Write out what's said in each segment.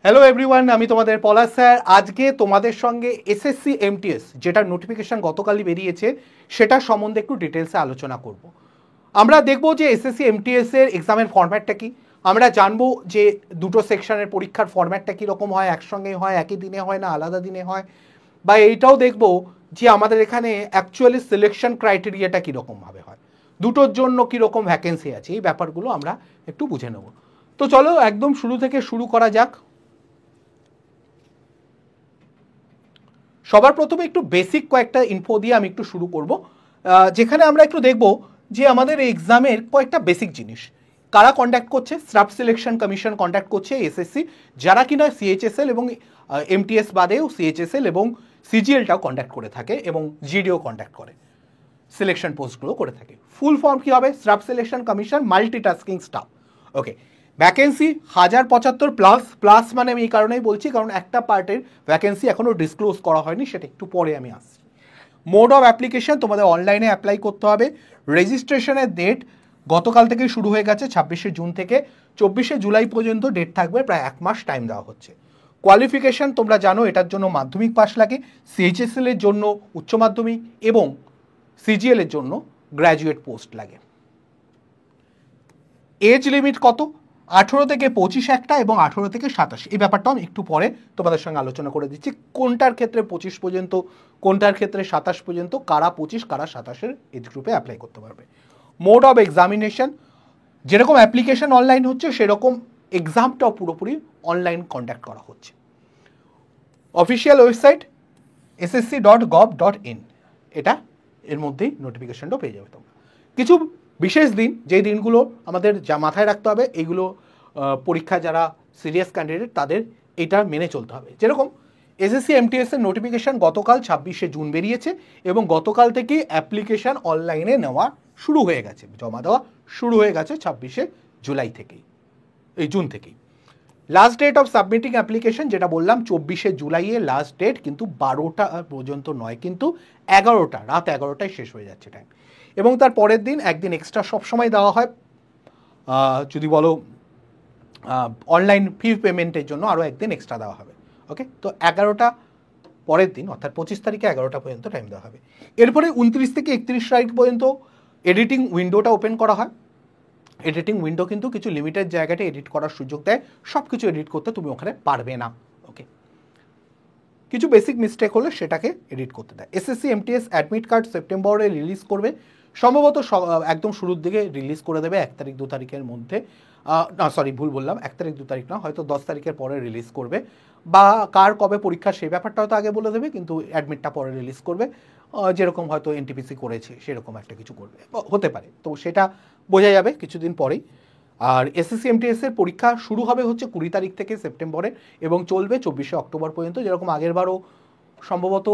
Hello everyone, আমি তোমাদের পলাশ sir. আজকে তোমাদের সঙ্গে এসএসসি এমটিএস যেটার নোটিফিকেশন গতকালই বেরিয়েছে সেটার সম্বন্ধে একটু ডিটেলসে আলোচনা করব। আমরা দেখব যে এসএসসি এমটিএস এর এক্সামের ফরম্যাটটা কি, আমরা জানবো যে দুটো সেকশনের পরীক্ষার ফরম্যাটটা কীরকম হয়, একসঙ্গে হয়, একই দিনে হয় না আলাদা দিনে হয়, বা এইটাও দেখব যে আমাদের এখানে অ্যাকচুয়ালি সিলেকশন ক্রাইটেরিয়াটা কীরকমভাবে হয়, দুটোর জন্য কীরকম ভ্যাকেন্সি আছে, এই ব্যাপারগুলো আমরা একটু বুঝে নেব। তো চলো একদম শুরু থেকে শুরু করা যাক। সবার প্রথমে একটু বেসিক কয়েকটা ইনফো দিয়ে আমি একটু শুরু করব, যেখানে আমরা একটু দেখব যে আমাদের এই এক্সামের কয়েকটা বেসিক জিনিস কারা কন্ডাক্ট করছে। স্টাফ সিলেকশন কমিশন কন্ডাক্ট করছে এসএসসি, যারা কিনা সিএইচএসএল এবং এমটিএস বাদেও সিএইচএসএল এবং সিজিএলটাও কন্ডাক্ট করে থাকে এবং জিডিও কন্ডাক্ট করে, সিলেকশন পোস্টগুলো করে থাকে। ফুল ফর্ম কী হবে? Staff selection commission multitasking staff. Okay, vacancy 1075 plus. Plus মানে আমি এই কারণেই বলছি কারণ একটা পার্টের ভ্যাকেন্সি এখনও ডিসক্লোজ করা হয়নি, সেটা একটু পরে আমি আসছি। মোড অফ অ্যাপ্লিকেশন, তোমাদের অনলাইনে অ্যাপ্লাই করতে হবে। রেজিস্ট্রেশনের ডেট গতকাল থেকেই শুরু হয়ে গেছে, 26শে জুন থেকে 24শে জুলাই পর্যন্ত ডেট থাকবে, প্রায় এক মাস টাইম দেওয়া হচ্ছে। কোয়ালিফিকেশান তোমরা জানো, এটার জন্য মাধ্যমিক পাস লাগে, সিএইচএসএল এর জন্য উচ্চ মাধ্যমিক এবং সিজিএল এর জন্য গ্র্যাজুয়েট পোস্ট লাগে। এজ লিমিট কত? 18 থেকে 25 একটা এবং 18 থেকে 27, এই ব্যাপারটাও আমি একটু পরে তোমাদের সঙ্গে আলোচনা করে দিচ্ছি। কোনটার ক্ষেত্রে 25 পর্যন্ত, কোনটার ক্ষেত্রে 27 পর্যন্ত, কারা 25 কারা 27-এর এজ গ্রুপে অ্যাপ্লাই করতে পারবে। মোড অফ এক্সামিনেশন, যেরকম অ্যাপ্লিকেশন অনলাইন হচ্ছে সেরকম এক্সামটাও পুরোপুরি অনলাইন কন্ডাক্ট করা হচ্ছে। অফিসিয়াল ওয়েবসাইট ssc.gov.in, এটা এর মধ্যেই নোটিফিকেশনটাও পেয়ে যাবে তোমরা। কিছু বিশেষ দিন, যেই দিনগুলো আমাদের যা মাথায় রাখতে হবে, এইগুলো পরীক্ষা যারা সিরিয়াস ক্যান্ডিডেট তাদের এটা মেনে চলতে হবে। যেরকম এসএসসি এমটিএস এর নোটিফিকেশন গতকাল 26শে জুন বেরিয়েছে এবং গতকাল থেকেই অ্যাপ্লিকেশান অনলাইনে নেওয়া শুরু হয়ে গেছে, জমা দেওয়া শুরু হয়ে গেছে 26শে জুলাই থেকেই, এই জুন থেকেই। Last date of submitting application যেটা বললাম 24শে জুলাইয়ে লাস্ট ডেট, কিন্তু 12টা পর্যন্ত নয়, কিন্তু 11টা, রাত 11টায় শেষ হয়ে যাচ্ছে টাইম। এবং তার পরের দিন একদিন এক্সট্রা সবসময় দেওয়া হয়, যদি বলো অনলাইন ফি পেমেন্টের জন্য আরও একদিন এক্সট্রা দেওয়া হবে। ওকে, তো 11টা পরের দিন অর্থাৎ 25 তারিখে 11টা পর্যন্ত টাইম দেওয়া হবে। এরপরে 29 থেকে 31 তারিখ পর্যন্ত এডিটিং উইন্ডোটা ওপেন করা হয়। এডিটিং উইন্ডো কিন্তু কিছু লিমিটেড জায়গাতে এডিট করার সুযোগ দেয়, সব কিছু এডিট করতে তুমি ওখানে পারবে না। ওকে, কিছু বেসিক মিস্টেক হলে সেটাকে এডিট করতে দেয়। এসএসসি এমটিএস অ্যাডমিট কার্ড সেপ্টেম্বরে রিলিজ করবে, সম্ভবত একদম শুরুর দিকে রিলিজ করে দেবে 1 তারিখ 2 তারিখের মধ্যে। না সরি, ভুল বললাম, 1 তারিখ 2 তারিখ না, হয়তো 10 তারিখের পরে রিলিজ করবে, বা কার কবে পরীক্ষা সেই ব্যাপারটা হয়তো আগে বলে দেবে, কিন্তু অ্যাডমিটটা পরে রিলিজ করবে, যেরকম হয়তো এনটিপিসি করেছে সেরকম একটা কিছু করবে, হতে পারে, তো সেটা বোঝা যাবে কিছুদিন পরেই। আর এসএসসি এমটিএস এর পরীক্ষা শুরু হবে হচ্ছে 20 তারিখ থেকে সেপ্টেম্বরে এবং চলবে 24শে অক্টোবর পর্যন্ত। যেরকম আগেরবারও সম্ভবত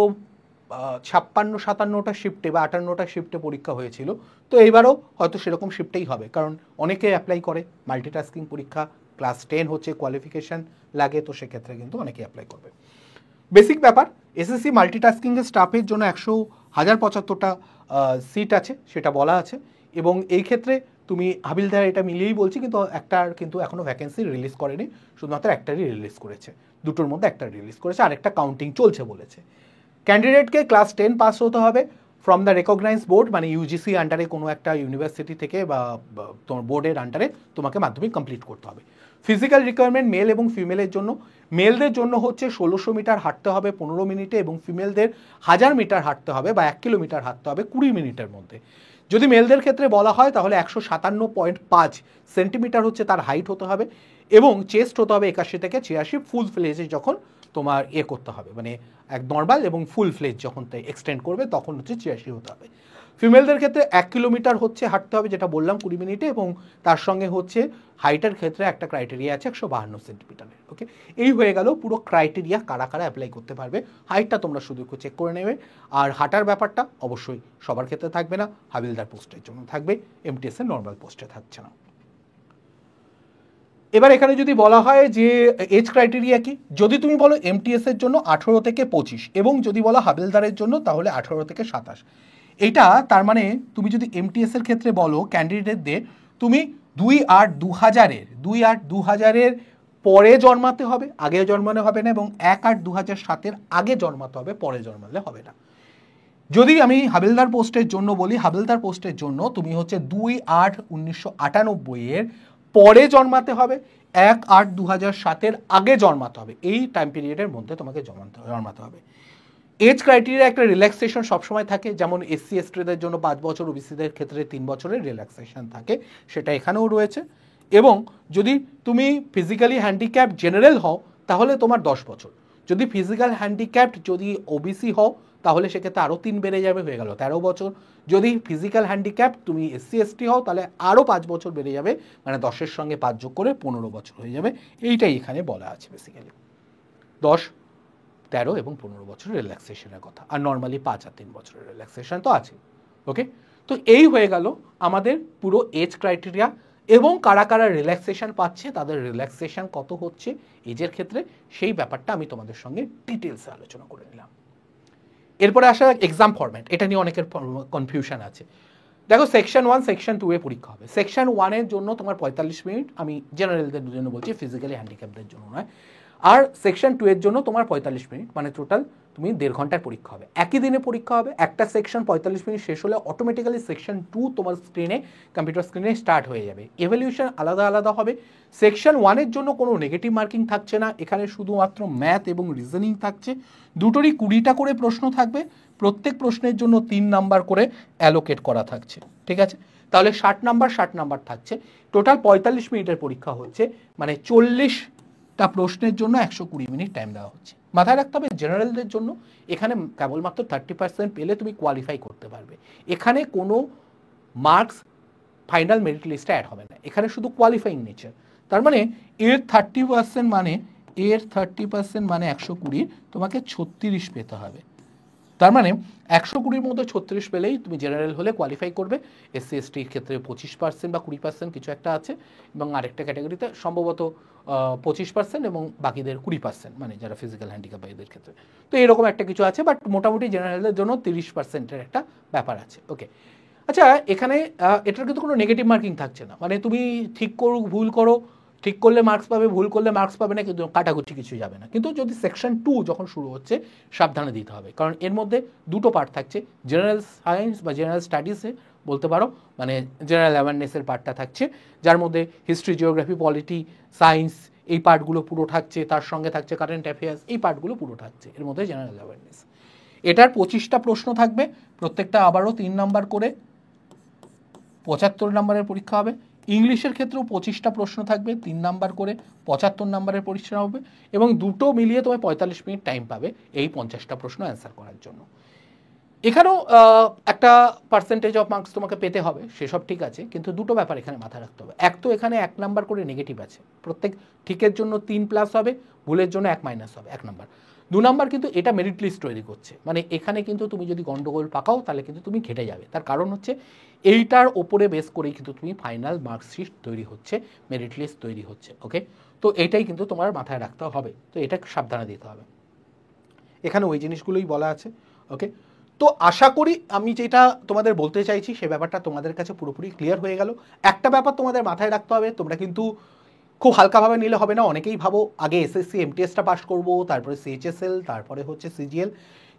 56-57টা শিফটে বা 58টা শিফটে পরীক্ষা হয়েছিল, তো এইবারও হয়তো সেরকম শিফটেই হবে, কারণ অনেকে অ্যাপ্লাই করে, মাল্টিটাস্কিং পরীক্ষা, ক্লাস 10 হচ্ছে, কোয়ালিফিকেশান লাগে, তো সেক্ষেত্রে কিন্তু অনেকে অ্যাপ্লাই করবে। বেসিক ব্যাপার, এসএসসি মাল্টিটাস্কিংয়ের স্টাফের জন্য 1075টা সিট আছে সেটা বলা আছে, এবং এই ক্ষেত্রে তুমি হাবিলদার এটা মিলিয়েই বলছি, কিন্তু একটার কিন্তু এখনও ভ্যাকেন্সি রিলিজ করেনি, শুধুমাত্র একটারই রিলিজ করেছে, দুটোর মধ্যে একটা রিলিজ করেছে, আর একটা কাউন্টিং চলছে বলেছে। ক্যান্ডিডেটকে ক্লাস 10 পাস হতে হবে ফ্রম দ্য রেকগনাইজ বোর্ড, মানে ইউজিসি আন্ডারে কোনো একটা ইউনিভার্সিটি থেকে বা তোমার বোর্ডের আন্ডারে তোমাকে মাধ্যমিক কমপ্লিট করতে হবে। ফিজিক্যাল রিকোয়ারমেন্ট মেল এবং ফিমেলের জন্য, মেলদের জন্য হচ্ছে 1600 মিটার হাঁটতে হবে 15 মিনিটে, এবং ফিমেলদের 1000 মিটার হাঁটতে হবে বা 1 কিলোমিটার হাঁটতে হবে 20 মিনিটের মধ্যে। যদি মেলদের ক্ষেত্রে বলা হয় তাহলে 157.5 সেন্টিমিটার হচ্ছে তার হাইট হতে হবে, এবং চেস্ট হতে হবে 81 থেকে 86, ফুল ফ্লেজে যখন তোমার করতে হবে, মানে এক নর্মাল এবং ফুল ফ্লেজ যখন এক্সটেন্ড করবে তখন হচ্ছে 86 হতে হবে। ফিমেলদের ক্ষেত্রে 1 কিলোমিটার হচ্ছে হাঁটতে হবে, যেটা বললাম 20 মিনিটে, এবং তার সঙ্গে হচ্ছে হাইটের ক্ষেত্রে একটা ক্রাইটেরিয়া আছে 152 সেন্টিমিটারের। ওকে, এই হয়ে গেল পুরো ক্রাইটেরিয়া কারা কারা অ্যাপ্লাই করতে পারবে। হাইটটা তোমরা শুধু একটু চেক করে নেবে, আর হাঁটার ব্যাপারটা অবশ্যই সবার ক্ষেত্রে থাকবে না, হাবিলদার পোস্টের জন্য থাকবে, এমটিএস এর নর্মাল পোস্টে থাকছে না। এবার এখানে যদি বলা হয় যে এজ ক্রাইটেরিয়া কি, যদি তুমি বলো এমটিএস এর জন্য 18 থেকে 25, এবং যদি বলো হাবিলদারের জন্য তাহলে 18 থেকে 27। এটা তার মানে তুমি যদি এমটিএস এর ক্ষেত্রে বলো ক্যান্ডিডেটদের, তুমি 2/8/2000-এর পরে জন্মাতে হবে, আগে জন্মানো হবে না, এবং 1/8/2007 আগে জন্মাতে হবে, পরে জন্মালে হবে না। যদি আমি হাবিলদার পোস্টের জন্য বলি, হাবিলদার পোস্টের জন্য তুমি হচ্ছে 2/8/1998 পরে জন্মাতে হবে, 1/8/2007 আগে জন্মাতে হবে। এই টাইম পিরিয়ডের মধ্যে তোমাকে জন্মাতে হবে। এজ ক্রাইটেরিয়া একটা রিল্যাক্সেশন সবসময় থাকে, যেমন এসসি এসটিদের জন্য 5 বছর, ওবিসিদের ক্ষেত্রে 3 বছরের রিল্যাক্সেশন থাকে, সেটা এখানেও রয়েছে। এবং যদি তুমি ফিজিক্যালি হ্যান্ডিক্যাপ জেনারেল হও তাহলে তোমার 10 বছর, যদি ফিজিক্যাল হ্যান্ডিক্যাপড যদি ওবিসি হও তাহলে সেক্ষেত্রে আরও 3 বেড়ে যাবে, হয়ে গেল 13 বছর। যদি ফিজিক্যাল হ্যান্ডিক্যাপ তুমি এসসি এসটি হও তাহলে আরও 5 বছর বেড়ে যাবে, মানে 10-এর সঙ্গে 5 যোগ করে 15 বছর হয়ে যাবে। এইটাই এখানে বলা আছে বেসিক্যালি, 10, 13 এবং 15 বছরের রিল্যাক্সেশনের কথা। আর নর্মালি 5 আর 3 বছরের রিল্যাক্সেশন তো আছে। ওকে, তো এই হয়ে গেল আমাদের পুরো এজ ক্রাইটেরিয়া, এবং কারা কারা রিল্যাক্সেশন পাচ্ছে, তাদের রিল্যাক্সেশন কত হচ্ছে এজের ক্ষেত্রে, সেই ব্যাপারটা আমি তোমাদের সঙ্গে ডিটেলসে আলোচনা করে নিলাম। এরপরে আসা এক্সাম ফরম্যাট, এটা নিয়ে অনেকের কনফিউশন আছে। দেখো, সেকশন 1 সেকশন 2 এ পরীক্ষা হবে। সেকশন 1 এর জন্য তোমার 45 মিনিট, আমি জেনারেলদের জন্য বলছি, ফিজিক্যালি হ্যান্ডিক্যাপদের জন্য নয়। আর সেকশন 2 এর জন্য তোমার 45 মিনিট, মানে টোটাল তুমি 1.5 ঘন্টার পরীক্ষা হবে। একই দিনে পরীক্ষা হবে। একটা সেকশন 45 মিনিট শেষ হলে অটোমেটিক্যালি সেকশন 2 তোমার স্ক্রিনে, কম্পিউটার স্ক্রিনে স্টার্ট হয়ে যাবে। এভ্যালুয়েশন আলাদা আলাদা হবে। সেকশন 1 এর জন্য কোনো নেগেটিভ মার্কিং থাকছে না, এখানে শুধুমাত্র ম্যাথ এবং রিজনিং থাকছে। দুটোরই 20টা করে প্রশ্ন থাকবে, প্রত্যেক প্রশ্নের জন্য 3 নাম্বার করে অ্যালোকেট করা থাকছে। ঠিক আছে, তাহলে 60 নাম্বার থাকছে। টোটাল 45 মিনিটের পরীক্ষা হচ্ছে, মানে 40টা প্রশ্নের জন্য 120 মিনিট টাইম দেওয়া হচ্ছে। মাথায় রাখতে হবে জেনারেলদের জন্য এখানে কেবলমাত্র 30% পেলে তুমি কোয়ালিফাই করতে পারবে। এখানে কোনো মার্কস ফাইনাল মেরিট লিস্টে অ্যাড হবে না, এখানে শুধু কোয়ালিফাইং নেচার। তার মানে এর 30% মানে 120 তোমাকে 36 পেতে হবে। তার মানে 120-র মধ্যে 36 পেলেই তুমি জেনারেল হলে কোয়ালিফাই করবে। এসসি এসটির ক্ষেত্রে 25% বা 20% কিছু একটা আছে, এবং আরেকটা ক্যাটাগরিতে সম্ভবত 25% এবং বাকিদের 20%, মানে যারা ফিজিক্যাল হ্যান্ডিক্যাপ এদের ক্ষেত্রে। তো এরকম একটা কিছু আছে, বাট মোটামুটি জেনারেলের জন্য 30%-এর একটা ব্যাপার আছে। ওকে, আচ্ছা, এখানে এটার কিন্তু কোনো নেগেটিভ মার্কিং থাকছে না, মানে তুমি ঠিক করো ভুল করো, ঠিক করলে মার্কস পাবে, ভুল করলে মার্কস পাবে না, কিন্তু কাটাকুটি কিছু যাবে না। কিন্তু যদি সেকশন 2 যখন শুরু হচ্ছে সাবধানে দিতে হবে, কারণ এর মধ্যে দুটো পার্ট থাকছে। জেনারেল সায়েন্স বা জেনারেল স্টাডিজে বলতে পারো, মানে জেনারেল অ্যাওয়ারনেসের পার্টটা থাকছে, যার মধ্যে হিস্ট্রি, জিওগ্রাফি, পলিটি, সায়েন্স এই পার্টগুলো পুরো থাকছে, তার সঙ্গে থাকছে কারেন্ট অ্যাফেয়ার্স, এই পার্টগুলো পুরো থাকছে এর মধ্যে জেনারেল অ্যাওয়ারনেস। এটার 25টা প্রশ্ন থাকবে, প্রত্যেকটা আবারও 3 নাম্বার করে, 75 নাম্বারের পরীক্ষা হবে। ইংলিশের ক্ষেত্রেও 25টা প্রশ্ন থাকবে, 3 নাম্বার করে, 75 নাম্বারের পরীক্ষা হবে, এবং দুটো মিলিয়ে তুমি 45 মিনিট টাইম পাবে এই 50টা প্রশ্ন অ্যান্সার করার জন্য। এখানেও একটা পার্সেন্টেজ অফ মার্কস তোমাকে পেতে হবে, সেসব ঠিক আছে, কিন্তু দুটো ব্যাপার এখানে মাথায় রাখতে হবে। এক তো এখানে 1 নাম্বার করে নেগেটিভ আছে, প্রত্যেক ঠিকের জন্য 3 প্লাস হবে, ভুলের জন্য 1 মাইনাস হবে, 1 নাম্বার। 2 নাম্বার কিন্তু এটা মেরিট লিস্ট তৈরি করছে, মানে এখানে কিন্তু তুমি যদি গন্ডগোল পাকাও তাহলে কিন্তু তুমি ঘেটে যাবে। তার কারণ হচ্ছে এইটার ওপরে বেস করেই কিন্তু তুমি ফাইনাল মার্কশিট তৈরি হচ্ছে, মেরিট লিস্ট তৈরি হচ্ছে। ওকে, তো এইটাই কিন্তু তোমার মাথায় রাখতে হবে, তো এটা সাবধানে দিতে হবে। এখানে ওই জিনিসগুলোই বলা আছে। ওকে, তো আশা করি আমি যেটা তোমাদের বলতে চাইছি সে ব্যাপারটা তোমাদের কাছে পুরোপুরি ক্লিয়ার হয়ে গেল। একটা ব্যাপার তোমাদের মাথায় রাখতে হবে, তোমরা কিন্তু খুব হালকাভাবে নিলে হবে না। অনেকেই ভাবো আগে এসএসসি এমটিএসটা পাস করবো, তারপরে সিএইচএসএল, তারপরে হচ্ছে সিজিএল,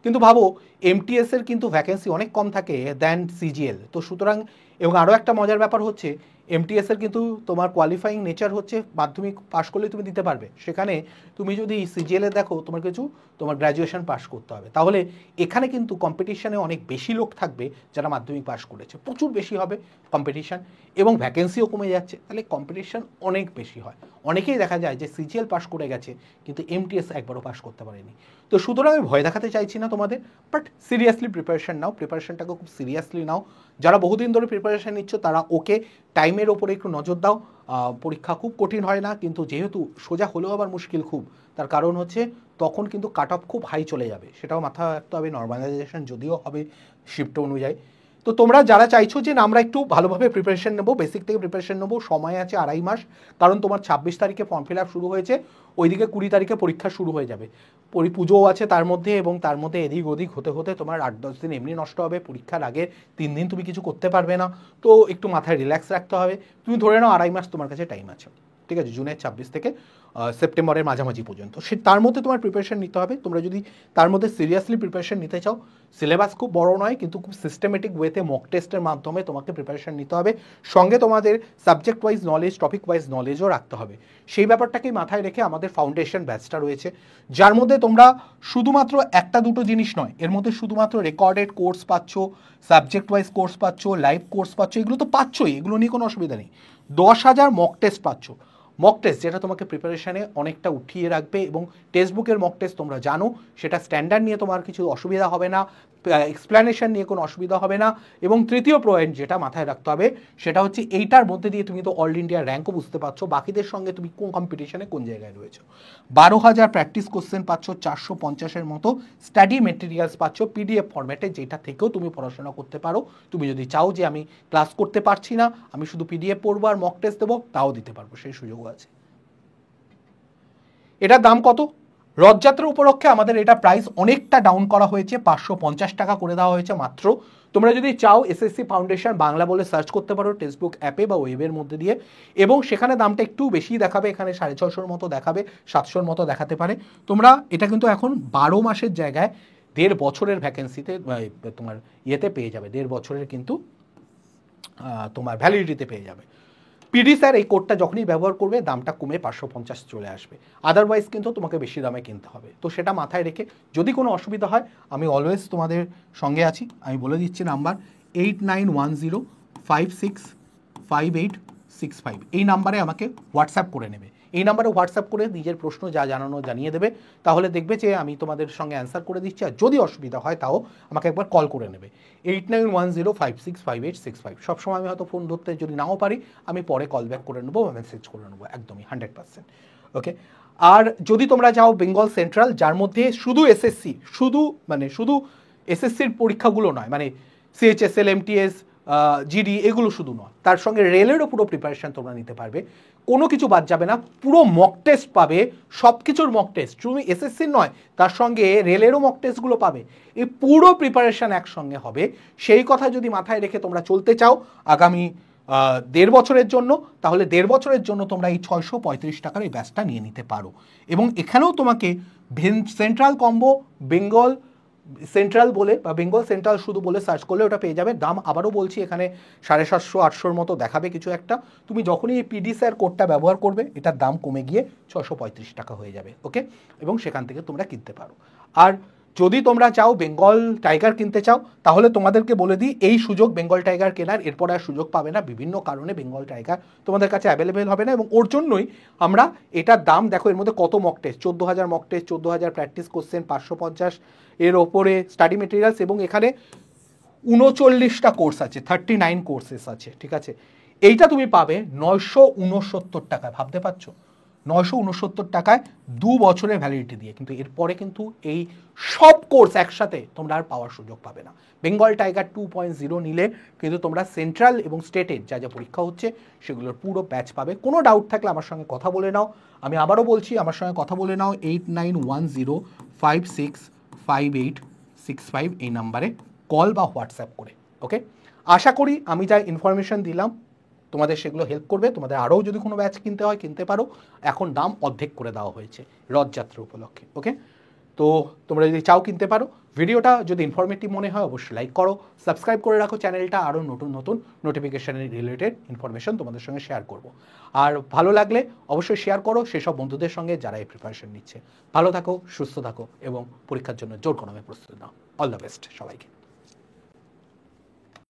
কিন্তু ভাবো এমটিএসের কিন্তু ভ্যাকেন্সি অনেক কম থাকে দ্যান সিজিএল। তো সুতরাং, এবং আরও একটা মজার ব্যাপার হচ্ছে এমটিএসের কিন্তু তোমার কোয়ালিফাইং নেচার হচ্ছে মাধ্যমিক পাস করলেই তুমি দিতে পারবে, সেখানে তুমি যদি সিজিএলে দেখো তোমার কিছু তোমার গ্র্যাজুয়েশন পাস করতে হবে। তাহলে এখানে কিন্তু কম্পিটিশানে অনেক বেশি লোক থাকবে যারা মাধ্যমিক পাস করেছে, প্রচুর বেশি হবে কম্পিটিশান, এবং ভ্যাকেন্সিও কমে যাচ্ছে, তাহলে কম্পিটিশান অনেক বেশি হয়। অনেকেই দেখা যায় যে সিজিএল পাস করে গেছে কিন্তু এমটিএস একবারও পাস করতে পারেনি। তো সুতরাং আমি ভয় দেখাতে চাইছি না তোমাদের, বাট সিরিয়াসলি প্রিপারেশন নাও, প্রিপারেশনটাকে খুব সিরিয়াসলি নাও। যারা বহুদিন ধরে প্রিপারেশন নিচ্ছ তারা ওকে টাইমের ওপরে একটু নজর দাও। পরীক্ষা খুব কঠিন হয় না, কিন্তু যেহেতু সোজা হলেও আবার মুশকিল খুব, তার কারণ হচ্ছে তখন কিন্তু কাট অফ খুব হাই চলে যাবে, সেটাও মাথায় রাখতে হবে। নর্মালাইজেশন যদিও হবে শিফট অনুযায়ী। তো তোমরা যারা চাইছো যে না আমরা একটু ভালোভাবে প্রিপারেশন নেবো, বেসিক থেকে প্রিপারেশন নেবো, সময় আছে 2.5 মাস, কারণ তোমার 26 তারিখে ফর্ম ফিল আপ শুরু হয়েছে, ওইদিকে 20 তারিখে পরীক্ষা শুরু হয়ে যাবে, পুজোও আছে তার মধ্যে, এবং তার মধ্যে এদিক ওদিক হতে হতে তোমার 8-10 দিন এমনি নষ্ট হবে। পরীক্ষার আগে 3 দিন তুমি কিছু করতে পারবে না, তো একটু মাথায় রিল্যাক্স রাখতে হবে। তুমি ধরে নাও 2.5 মাস তোমার কাছে টাইম আছে। ঠিক আছে, জুনের 26 থেকে সেপ্টেম্বরের মাঝামাঝি পর্যন্ত। তার মধ্যে তোমার প্রিপারেশন নিতে হবে। তোমরা যদি তার মধ্যে সিরিয়াসলি প্রিপারেশন নিতে চাও, সিলেবাস খুব বড় নয় কিন্তু খুব সিস্টেমেটিক ওয়েতে মক টেস্টের মাধ্যমে তোমাকে প্রিপারেশন নিতে হবে, সঙ্গে তোমাদের subject wise knowledge, topic wise নলেজও রাখতে হবে। সেই ব্যাপারটাকেই মাথায় রেখে আমাদের ফাউন্ডেশন ব্যাচটা রয়েছে, যার মধ্যে তোমরা শুধুমাত্র একটা দুটো জিনিস নয়, এর মধ্যে শুধুমাত্র রেকর্ডেড কোর্স পাচ্ছ, সাবজেক্ট ওয়াইজ কোর্স পাচ্ছ, লাইভ কোর্স পাচ্ছ, এগুলো তো পাচ্ছই, এগুলো নিয়ে কোনো অসুবিধা নেই। 10,000 মক টেস্ট পাচ্ছ, মক টেস্ট যেটা তোমাকে প্রিপারেশানে অনেকটা উঠিয়ে রাখবে। এবং টেক্সট বুকের মক টেস্ট তোমরা জানো, সেটা স্ট্যান্ডার্ড নিয়ে তোমার কিছু অসুবিধা হবে না, এক্সপ্লেনেশন নিয়ে কোনো অসুবিধা হবে না। এবং তৃতীয় পয়েন্ট যেটা মাথায় রাখতে হবে সেটা হচ্ছে এইটার মধ্যে দিয়ে তুমি তো অল ইন্ডিয়ার র্যাঙ্কও বুঝতে পারছো, বাকিদের সঙ্গে তুমি কোন কম্পিটিশনে কোন জায়গায় রয়েছো। 12,000 প্র্যাকটিস কোশ্চেন পাচ্ছ, 450-এর মতো স্টাডি মেটেরিয়ালস পাচ্ছ পিডিএফ ফরম্যাটে, যেটা থেকেও তুমি পড়াশোনা করতে পারো। তুমি যদি চাও যে আমি ক্লাস করতে পারছি না, আমি শুধু পিডিএফ পড়বো আর মক টেস্ট দেবো, তাও দিতে পারবো, সেই সুযোগও আছে। এটার দাম কত? রথযাত্রা উপলক্ষে আমাদের এটা প্রাইস অনেকটা ডাউন করা হয়েছে, 550 টাকা করে দেওয়া হয়েছে মাত্র। তোমরা যদি চাও এসএসসি ফাউন্ডেশন বাংলা বলে সার্চ করতে পারো টেক্সট বুক অ্যাপে বা ওয়েবের মধ্যে দিয়ে, এবং সেখানে দামটা একটু বেশি দেখাবে, এখানে 650-র মতো দেখাবে, 700-র মতো দেখাতে পারে। তোমরা এটা কিন্তু এখন 12 মাসের জায়গায় 1.5 বছরের ভ্যাকেন্সিতে তোমার ইয়েতে পেয়ে যাবে, 1.5 বছরের কিন্তু তোমার ভ্যালিডিটিতে পেয়ে যাবে। পিডি স্যার এই কোডটা যখনই ব্যবহার করবে দামটা কমে 550 চলে আসবে, আদারওয়াইজ কিন্তু তোমাকে বেশি দামে কিনতে হবে। তো সেটা মাথায় রেখে যদি কোনো অসুবিধা হয়, আমি অলওয়েজ তোমাদের সঙ্গে আছি। আমি বলে দিচ্ছি নাম্বার 8910565865, এই নাম্বারে আমাকে হোয়াটসঅ্যাপ করে নেবে। এই নাম্বারে হোয়াটসঅ্যাপ করে নিজের প্রশ্ন যা জানানো জানিয়ে দেবে, তাহলে দেখবে যে আমি তোমাদের সঙ্গে অ্যান্সার করে দিচ্ছি। আর যদি অসুবিধা হয় তাও আমাকে একবার কল করে নেবে, 8910565865। সবসময় আমি হয়তো ফোন ধরতে যদি নাও পারি, আমি পরে কল ব্যাক করে নেবো বা মেসেজ করে নেবো, একদমই 100%। ওকে। আর যদি তোমরা যাও বেঙ্গল সেন্ট্রাল, যার মধ্যে শুধু এসএসসি, শুধু এসএসসির পরীক্ষাগুলো নয়, মানে সিএইচএসএল, এমটিএস, জিডি, এগুলো শুধু নয়, তার সঙ্গে রেলেরও পুরো প্রিপারেশন তোমরা নিতে পারবে, কোনো কিছু বাদ যাবে না, পুরো মক টেস্ট পাবে, সব কিছুর মক টেস্ট, শুধু এসএসসির নয়, তার সঙ্গে রেলেরও মক টেস্টগুলো পাবে। এই পুরো প্রিপারেশন একসঙ্গে হবে। সেই কথা যদি মাথায় রেখে তোমরা চলতে চাও আগামী 1.5 বছরের জন্য, তাহলে 1.5 বছরের জন্য তোমরা এই 635 টাকার এই ব্যাচটা নিয়ে নিতে পারো। এবং এখানেও তোমাকে সেন্ট্রাল কম্বো বেঙ্গল সেন্ট্রাল বলে বা বেঙ্গল সেন্ট্রাল শুধু বলে সার্চ করলে ওটা পেয়ে যাবে। দাম আবারও বলছি, এখানে 750-800-র মতো দেখাবে কিছু একটা। তুমি যখনই এই পিডি স্যার কোডটা ব্যবহার করবে, এটার দাম কমে গিয়ে 635 টাকা হয়ে যাবে। ওকে, এবং সেখান থেকে তোমরা কিনতে পারো। আর যদি তোমরা চাও বেঙ্গল টাইগার কিনতে চাও, তাহলে তোমাদেরকে বলে দিই এই সুযোগ বেঙ্গল টাইগার কেনার এরপরে আর সুযোগ পাবে না। বিভিন্ন কারণে বেঙ্গল টাইগার তোমাদের কাছে অ্যাভেলেবেল হবে না, এবং ওর জন্যই আমরা এটার দাম দেখো, এর মধ্যে কত mock test, 14,000 mock test, 14,000 practice question, 550 এর ওপরে স্টাডি মেটেরিয়ালস, এবং এখানে 39টা কোর্স আছে, 39 কোর্সেস আছে। ঠিক আছে, এইটা তুমি পাবে 969 টাকায়। ভাবতে পারছো, 969 টাকায় 2 বছরের ভ্যালিডিটি দিয়ে। কিন্তু এরপরে কিন্তু এই সব কোর্স একসাথে তোমরা আর পাওয়ার সুযোগ পাবে না। বেঙ্গল টাইগার 2.0 নিলে কিন্তু তোমরা সেন্ট্রাল এবং স্টেটের যা যা পরীক্ষা হচ্ছে সেগুলোর পুরো ব্যাচ পাবে। কোনো ডাউট থাকলে আমার সঙ্গে কথা বলে নাও। আমি আবারও বলছি, আমার সঙ্গে কথা বলে নাও 8910565865, এই নাম্বারে কল বা হোয়াটসঅ্যাপ করে। ওকে, আশা করি আমি যা ইনফরমেশন দিলাম তোমাদের সেগুলো হেল্প করবে। তোমাদের আরও যদি কোনো ব্যাচ কিনতে হয় কিনতে পারো, এখন দাম অর্ধেক করে দেওয়া হয়েছে রথযাত্রা উপলক্ষে। ওকে, তো তোমরা যদি চাও কিনতে পারো। ভিডিওটা যদি ইনফরমেটিভ মনে হয় অবশ্যই লাইক করো, সাবস্ক্রাইব করে রাখো চ্যানেলটা, আরও নতুন নতুন নোটিফিকেশানের রিলেটেড ইনফরমেশন তোমাদের সঙ্গে শেয়ার করব। আর ভালো লাগলে অবশ্যই শেয়ার করো সেসব বন্ধুদের সঙ্গে যারা এই প্রিপারেশন নিচ্ছে। ভালো থাকো, সুস্থ থাকো এবং পরীক্ষার জন্য জোর কদমে প্রস্তুতি নাও। অল দ্য বেস্ট সবাইকে।